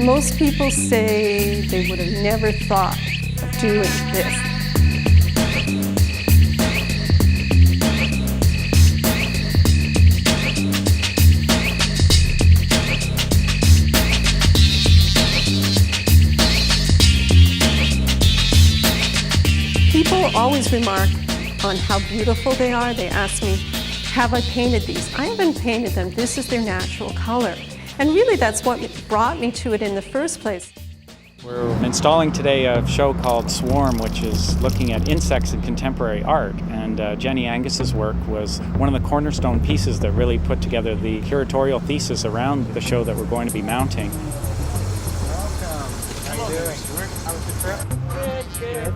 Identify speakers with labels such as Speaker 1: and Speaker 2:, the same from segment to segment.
Speaker 1: Most people say they would have never thought of doing this. People always remark on how beautiful they are. They ask me, have I painted these? I haven't painted them. This is their natural color. And really that's what brought me to it in the first place.
Speaker 2: We're installing today a show called Swarm, which is looking at insects in contemporary art. And Jenny Angus's work was one of the cornerstone pieces that really put together the curatorial thesis around the show that we're going to be mounting.
Speaker 3: Welcome. How you doing? How was your trip?
Speaker 1: Good.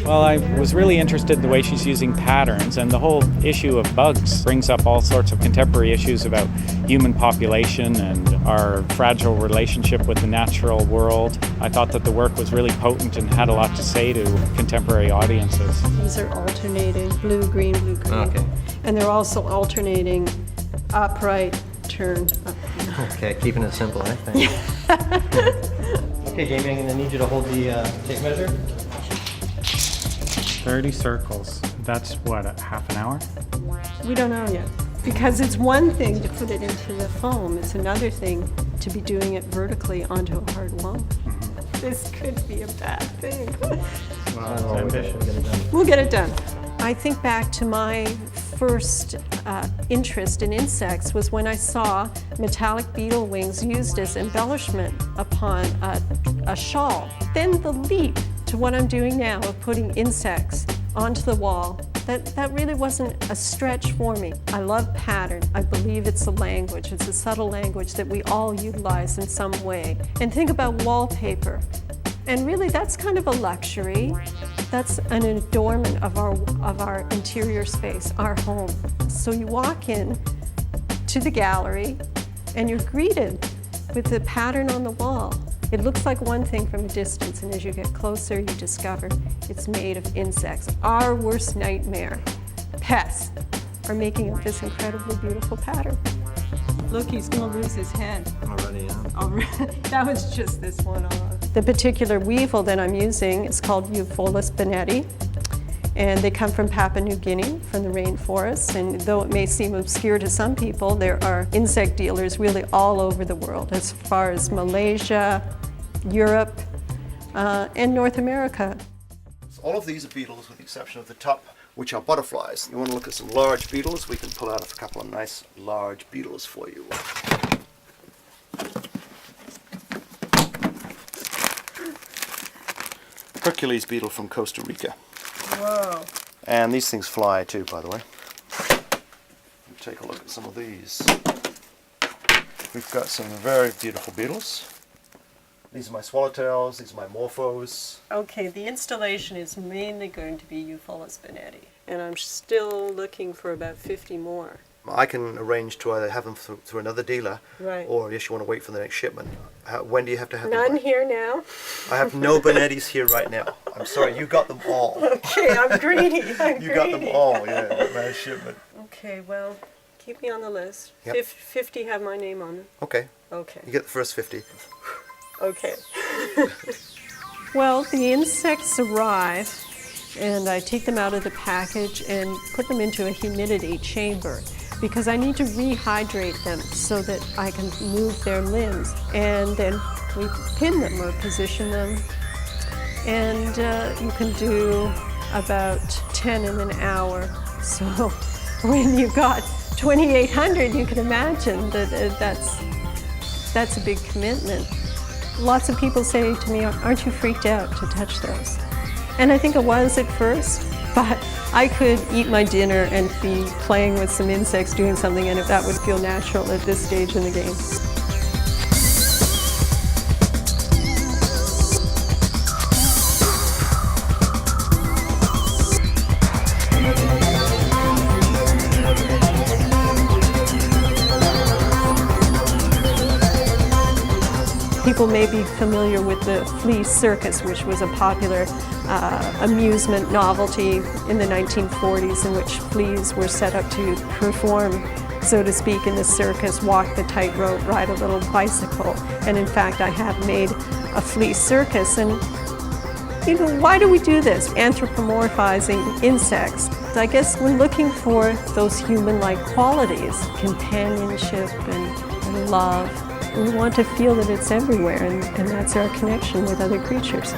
Speaker 2: Well, I was really interested in the way she's using patterns, and the whole issue of bugs brings up all sorts of contemporary issues about human population and our fragile relationship with the natural world. I thought that the work was really potent and had a lot to say to contemporary audiences.
Speaker 1: These are alternating blue, green, blue, green.
Speaker 3: Okay.
Speaker 1: And they're also alternating upright, turn up.
Speaker 3: Okay, keeping it simple, I think. Okay, Jamie, I'm going to need you to hold the tape measure.
Speaker 2: 30 circles. That's what, a half an hour?
Speaker 1: We don't know yet. Because it's one thing to put it into the foam, it's another thing to be doing it vertically onto a hard wall.
Speaker 2: Mm-hmm.
Speaker 1: This could be a bad thing.
Speaker 2: Well, it's ambitious.
Speaker 1: We'll get it done. I think back to my first interest in insects was when I saw metallic beetle wings used as embellishment upon a shawl. Then the leap to what I'm doing now of putting insects onto the wall, that really wasn't a stretch for me. I love pattern. I believe it's a language. It's a subtle language that we all utilize in some way. And think about wallpaper. And really that's kind of a luxury. That's an adornment of our interior space, our home. So you walk in to the gallery and you're greeted with the pattern on the wall. It looks like one thing from a distance, and as you get closer, you discover it's made of insects. Our worst nightmare, pests, are making up this incredibly beautiful pattern. Look, he's gonna lose his head.
Speaker 3: Already, yeah.
Speaker 1: That was just this one. The particular weevil that I'm using is called Weevil bennetti, and they come from Papua New Guinea, from the rainforest. And though it may seem obscure to some people, there are insect dealers really all over the world, as far as Malaysia, Europe, and North America.
Speaker 4: All of these are beetles with the exception of the top, which are butterflies. You want to look at some large beetles? We can pull out a couple of nice large beetles for you. Hercules beetle from Costa Rica.
Speaker 1: Whoa.
Speaker 4: And these things fly too, by the way. Take a look at some of these. We've got some very beautiful beetles. These are my swallowtails, these are my morphos.
Speaker 1: Okay, the installation is mainly going to be Weevil bennetti, and I'm still looking for about 50 more.
Speaker 4: I can arrange to either have them through another dealer,
Speaker 1: Right.
Speaker 4: or yes, you want to wait for the next shipment. When do you have to have them?
Speaker 1: None here now.
Speaker 4: I have no Benettis here right now. I'm sorry, you got them all.
Speaker 1: Okay, I'm greedy.
Speaker 4: You got them all, yeah, last shipment.
Speaker 1: Okay, well, keep me on the list.
Speaker 4: Yep.
Speaker 1: 50 have my name on them.
Speaker 4: Okay,
Speaker 1: Okay.
Speaker 4: you get the first 50.
Speaker 1: Okay. Well, the insects arrive, and I take them out of the package and put them into a humidity chamber because I need to rehydrate them so that I can move their limbs. And then we pin them or position them. And you can do about 10 in an hour. So when you've got 2,800, you can imagine that that's a big commitment. Lots of people say to me, aren't you freaked out to touch those? And I think I was at first, but I could eat my dinner and be playing with some insects, doing something, and if that would feel natural at this stage in the game. People may be familiar with the flea circus, which was a popular amusement novelty in the 1940s in which fleas were set up to perform so to speak, in the circus, walk the tightrope, ride a little bicycle. And in fact, I have made a flea circus. And you know, why do we do this? Anthropomorphizing insects. I guess we're looking for those human-like qualities, companionship and love. We want to feel that it's everywhere, and that's our connection with other creatures.